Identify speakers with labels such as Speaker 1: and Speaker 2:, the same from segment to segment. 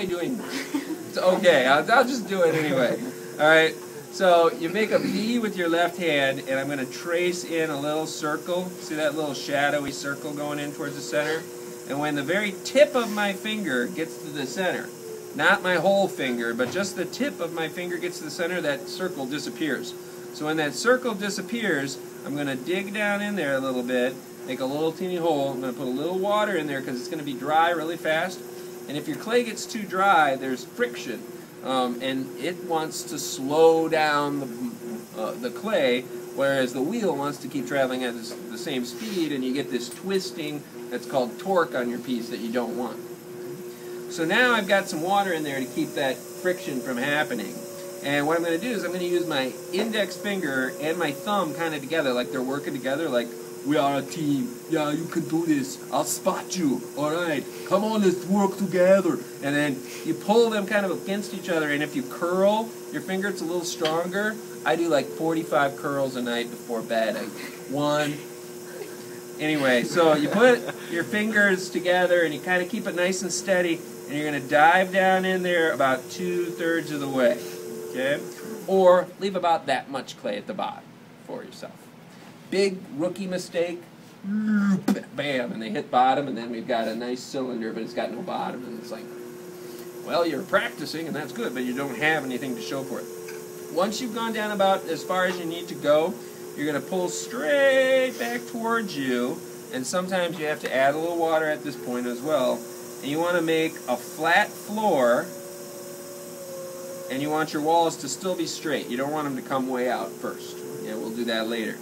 Speaker 1: doing? It's okay, I'll just do it anyway. Alright, so you make a V with your left hand, and I'm going to trace in a little circle. See that little shadowy circle going in towards the center? And when the very tip of my finger gets to the center, not my whole finger, but just the tip of my finger gets to the center, that circle disappears. So when that circle disappears, I'm going to dig down in there a little bit, make a little teeny hole. I'm going to put a little water in there because it's going to be dry really fast. And if your clay gets too dry, there's friction, and it wants to slow down the clay, whereas the wheel wants to keep traveling at the same speed, and you get this twisting that's called torque on your piece that you don't want. So now I've got some water in there to keep that friction from happening. And what I'm going to do is I'm going to use my index finger and my thumb kind of together, like they're working together, like, we are a team. Yeah, you can do this. I'll spot you. All right. Come on, let's work together. And then you pull them kind of against each other, and if you curl your finger, it's a little stronger. I do like 45 curls a night before bed. One. Anyway, so you put your fingers together, and you kind of keep it nice and steady, and you're going to dive down in there about 2/3 of the way. Okay? Or leave about that much clay at the bottom for yourself. Big rookie mistake, bam, and they hit bottom, and then we've got a nice cylinder, but it's got no bottom, and it's like, well, you're practicing, and that's good, but you don't have anything to show for it. Once you've gone down about as far as you need to go, you're going to pull straight back towards you, and sometimes you have to add a little water at this point as well, and you want to make a flat floor, and you want your walls to still be straight. You don't want them to come way out first. Yeah, we'll do that later.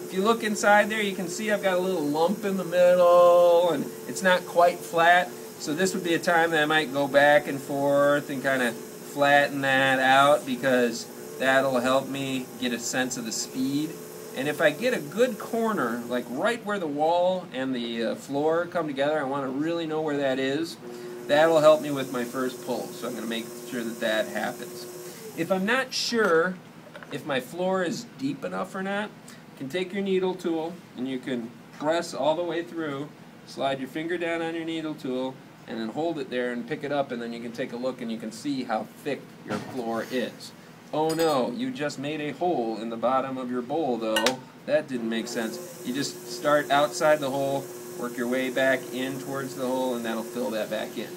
Speaker 1: If you look inside there, you can see I've got a little lump in the middle, and it's not quite flat. So this would be a time that I might go back and forth and kind of flatten that out, because that'll help me get a sense of the speed. And if I get a good corner, like right where the wall and the floor come together, I want to really know where that is. That'll help me with my first pull, so I'm going to make sure that that happens. If I'm not sure if my floor is deep enough or not, you can take your needle tool and you can press all the way through, slide your finger down on your needle tool, and then hold it there and pick it up, and then you can take a look and you can see how thick your floor is. Oh no, you just made a hole in the bottom of your bowl though. That didn't make sense. You just start outside the hole, work your way back in towards the hole, and that'll fill that back in.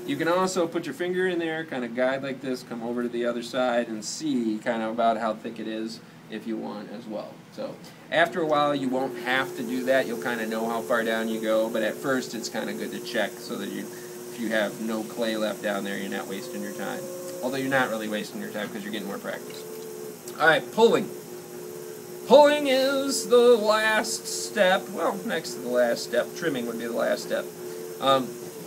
Speaker 1: You can also put your finger in there, kind of guide like this, come over to the other side, and see kind of about how thick it is if you want as well. So after a while you won't have to do that. You'll kind of know how far down you go, but at first it's kind of good to check so that if you have no clay left down there, you're not wasting your time. Although you're not really wasting your time because you're getting more practice. Alright, pulling. Pulling is the last step. Well, next to the last step. Trimming would be the last step.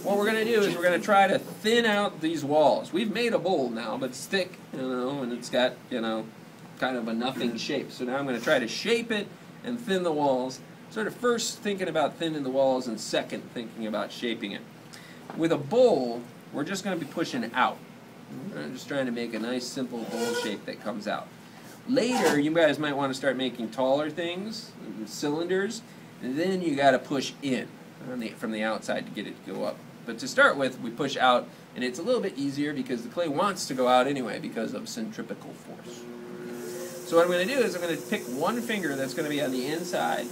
Speaker 1: What we're going to do is we're going to try to thin out these walls. We've made a bowl now, but it's thick, and it's got, kind of a nothing shape. So now I'm going to try to shape it and thin the walls. Sort of first thinking about thinning the walls, and second thinking about shaping it. With a bowl, we're just going to be pushing out. I'm just trying to make a nice simple bowl shape that comes out. Later, you guys might want to start making taller things, cylinders, and then you got to push in from the outside to get it to go up. But to start with, we push out, and it's a little bit easier because the clay wants to go out anyway because of centripetal force. So what I'm going to do is I'm going to pick one finger that's going to be on the inside,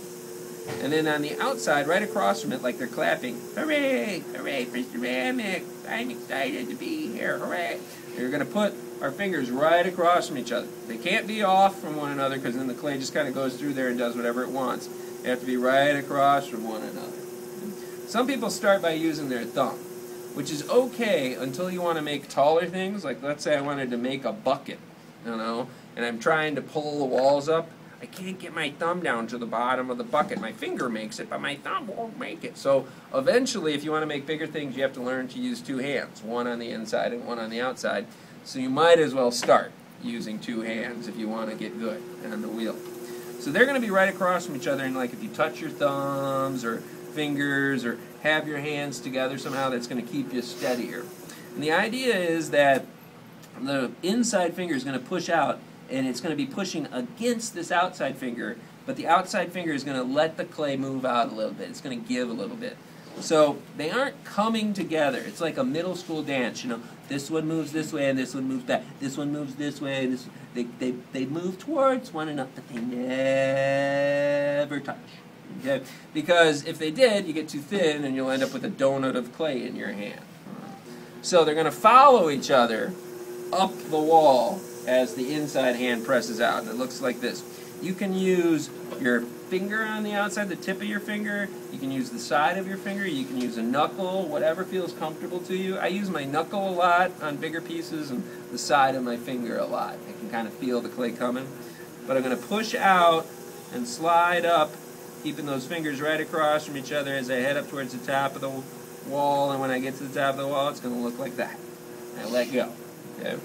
Speaker 1: and then on the outside, right across from it, like they're clapping, hooray, hooray for ceramic, I'm excited to be here, hooray. You're going to put our fingers right across from each other. They can't be off from one another because then the clay just kind of goes through there and does whatever it wants. They have to be right across from one another. Some people start by using their thumb, which is okay until you want to make taller things. Like let's say I wanted to make a bucket, and I'm trying to pull the walls up. I can't get my thumb down to the bottom of the bucket. My finger makes it, but my thumb won't make it. So eventually, if you want to make bigger things, you have to learn to use two hands, one on the inside and one on the outside. So you might as well start using two hands if you want to get good on the wheel. So they're going to be right across from each other, and like if you touch your thumbs or fingers or have your hands together somehow, that's going to keep you steadier. And the idea is that the inside finger is going to push out, and it's going to be pushing against this outside finger, but the outside finger is going to let the clay move out a little bit. It's going to give a little bit. So they aren't coming together. It's like a middle school dance, you know. This one moves this way and this one moves back. This one moves this way. And they move towards one another, but they never touch. Okay? Because if they did, you get too thin and you'll end up with a donut of clay in your hand. So they're going to follow each other up the wall as the inside hand presses out. And it looks like this. You can use your finger on the outside, the tip of your finger. You can use the side of your finger. You can use a knuckle, whatever feels comfortable to you. I use my knuckle a lot on bigger pieces and the side of my finger a lot. I can kind of feel the clay coming. But I'm going to push out and slide up, keeping those fingers right across from each other as I head up towards the top of the wall. And when I get to the top of the wall, it's going to look like that. I let go. Okay.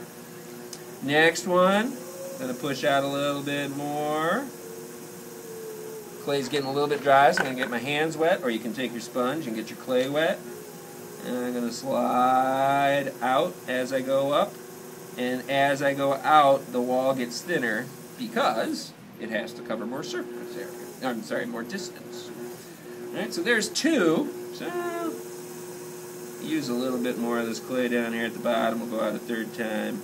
Speaker 1: Next one, going to push out a little bit more. Clay's getting a little bit dry, so I'm going to get my hands wet, or you can take your sponge and get your clay wet. And I'm going to slide out as I go up. And as I go out, the wall gets thinner because it has to cover more surface area. I'm sorry, more distance. Alright, so there's two. So use a little bit more of this clay down here at the bottom. We'll go out a third time.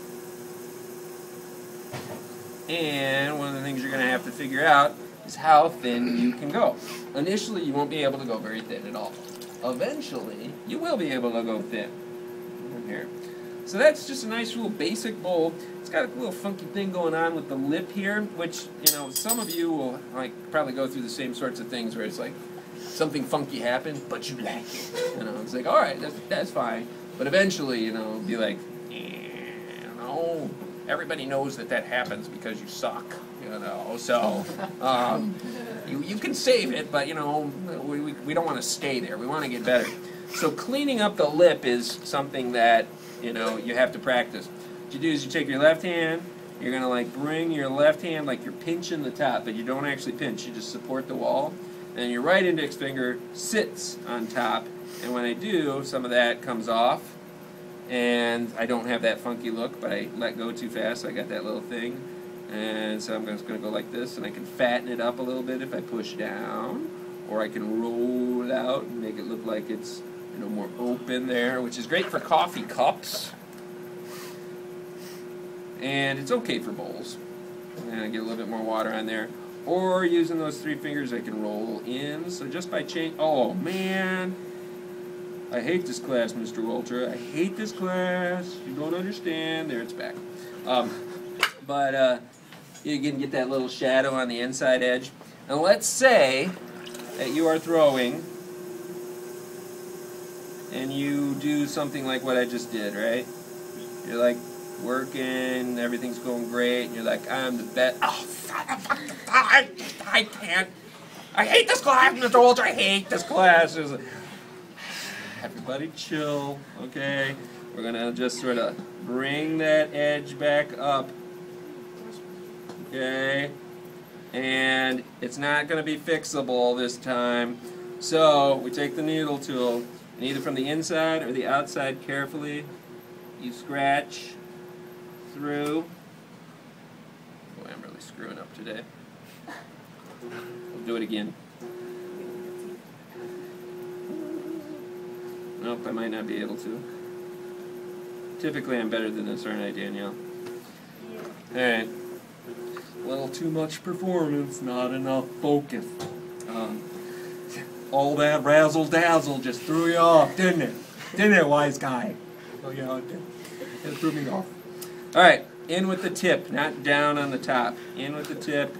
Speaker 1: And one of the things you're going to have to figure out is how thin you can go. Initially, you won't be able to go very thin at all. Eventually, you will be able to go thin. Here. So that's just a nice little basic bowl. It's got a little funky thing going on with the lip here, which, you know, some of you will probably go through the same sorts of things where it's like something funky happened, but you like it. You know, it's like, all right, that's fine. But eventually, you know, it'll be like, no. Everybody knows that happens because you suck, you know. So you can save it, but you know we don't want to stay there. We want to get better. So cleaning up the lip is something that you know you have to practice. What you do is you take your left hand. You're gonna like bring your left hand like you're pinching the top, but you don't actually pinch. You just support the wall, and your right index finger sits on top. And when I do, some of that comes off. And I don't have that funky look, but I let go too fast, so I got that little thing. And so I'm just going to go like this, and I can fatten it up a little bit if I push down. Or I can roll it out and make it look like it's more open there, which is great for coffee cups. And it's okay for bowls. And I get a little bit more water on there. Or using those three fingers, I can roll in. So just by oh man! I hate this class, Mr. Wolter. I hate this class. You don't understand. There, it's back. You can get that little shadow on the inside edge. And let's say that you are throwing and you do something like what I just did, right? You're like working, everything's going great, and you're like, I'm the best. Oh, I can't. I hate this class, Mr. Wolter. I hate this class. Everybody chill, okay? We're going to just sort of bring that edge back up, okay? And it's not going to be fixable this time. So we take the needle tool, and either from the inside or the outside carefully, you scratch through. Boy, I'm really screwing up today. We'll do it again. Nope, I might not be able to. Typically I'm better than this, aren't I, Danielle? Yeah. Alright. A little too much performance, not enough focus. All that razzle-dazzle just threw you off, didn't it? Didn't it, wise guy? Oh yeah, it did. It threw me off. Alright, in with the tip, not down on the top. In with the tip.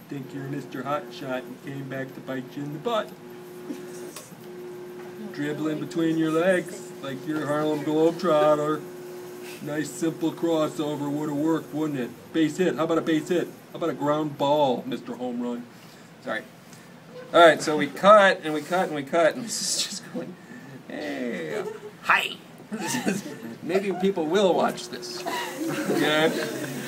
Speaker 1: Think you're Mr. Hotshot and came back to bite you in the butt. Dribbling between your legs like you're Harlem Globetrotter. Nice simple crossover would have worked, wouldn't it? Base hit. How about a base hit? How about a ground ball, Mr. Home Run? Sorry. Alright, so we cut and we cut and we cut, and this is just going, hey, hi. Maybe people will watch this. Okay?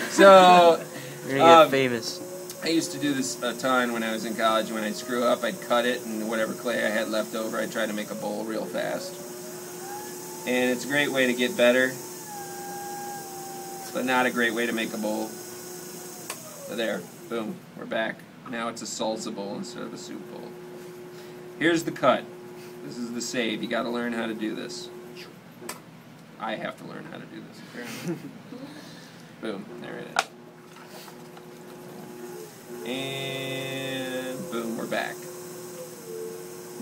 Speaker 1: So,
Speaker 2: you're gonna get famous.
Speaker 1: I used to do this a ton when I was in college. When I'd screw up, I'd cut it, and whatever clay I had left over, I'd try to make a bowl real fast. And it's a great way to get better, but not a great way to make a bowl. So there, boom, we're back. Now it's a salsa bowl instead of a soup bowl. here's the cut. This is the save. You got to learn how to do this. I have to learn how to do this. Boom. There it is. And boom, we're back.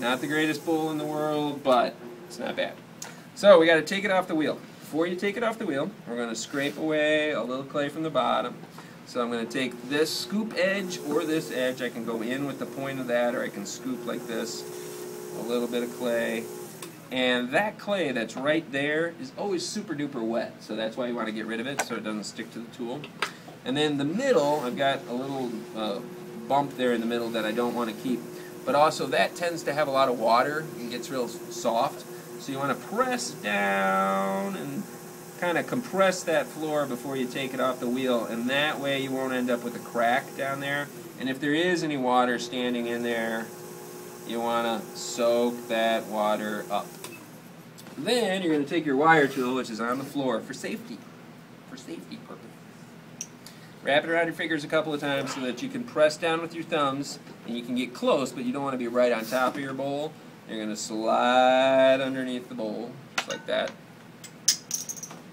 Speaker 1: Not the greatest bowl in the world, but it's not bad. So we got to take it off the wheel. Before you take it off the wheel, we're going to scrape away a little clay from the bottom. So I'm going to take this scoop edge or this edge. I can go in with the point of that, or I can scoop like this. A little bit of clay. And that clay that's right there is always super duper wet. So that's why you want to get rid of it so it doesn't stick to the tool. And then the middle, I've got a little bump there in the middle that I don't want to keep. But also that tends to have a lot of water and gets real soft. So you want to press down and kind of compress that floor before you take it off the wheel, and that way you won't end up with a crack down there. And if there is any water standing in there, you want to soak that water up. Then you're going to take your wire tool, which is on the floor for safety purpose. Wrap it around your fingers a couple of times so that you can press down with your thumbs and you can get close, but you don't want to be right on top of your bowl. You're going to slide underneath the bowl, just like that.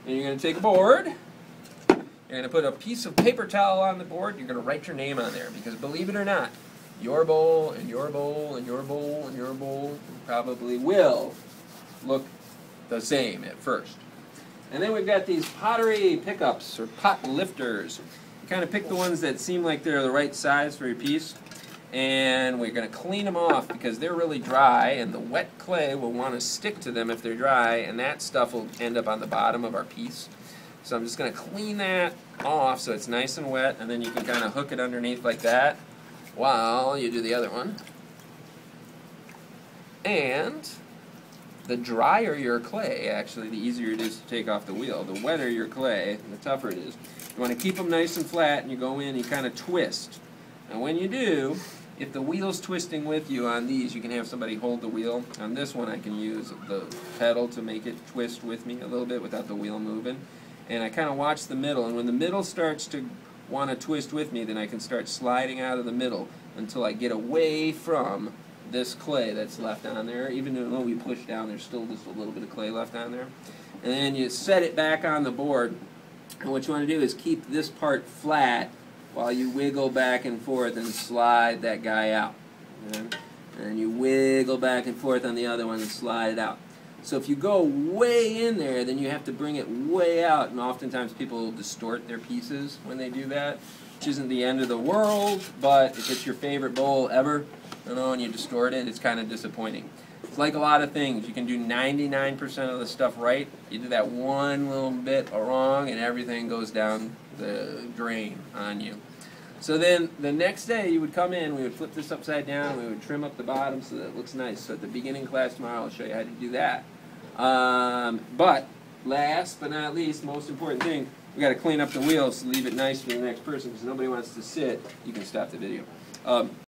Speaker 1: And you're going to take a board. You're going to put a piece of paper towel on the board. You're going to write your name on there, because believe it or not, your bowl and your bowl and your bowl and your bowl probably will look the same at first. And then we've got these pottery pickups or pot lifters. You kind of pick the ones that seem like they're the right size for your piece. And we're going to clean them off because they're really dry, and the wet clay will want to stick to them if they're dry, and that stuff will end up on the bottom of our piece. So I'm just going to clean that off so it's nice and wet, and then you can kind of hook it underneath like that while you do the other one. And the drier your clay, actually, the easier it is to take off the wheel. The wetter your clay, the tougher it is. You want to keep them nice and flat, and you go in and you kind of twist. And when you do, if the wheel's twisting with you on these, you can have somebody hold the wheel. On this one, I can use the pedal to make it twist with me a little bit without the wheel moving. And I kind of watch the middle, and when the middle starts to want to twist with me, then I can start sliding out of the middle until I get away from this clay that's left on there. Even though we push down, there's still just a little bit of clay left on there. And then you set it back on the board, and what you want to do is keep this part flat while you wiggle back and forth and slide that guy out. Okay? And you wiggle back and forth on the other one and slide it out. So if you go way in there, then you have to bring it way out, and oftentimes people distort their pieces when they do that, which isn't the end of the world, but if it's your favorite bowl ever, you know, and you distort it, it's kind of disappointing. It's like a lot of things. You can do 99% of the stuff right. You do that one little bit wrong, and everything goes down the drain on you. So then the next day you would come in, we would flip this upside down, we would trim up the bottom so that it looks nice. So at the beginning class tomorrow I'll show you how to do that. But last but not least, most important thing, we got to clean up the wheels to leave it nice for the next person, because nobody wants to sit. You can stop the video.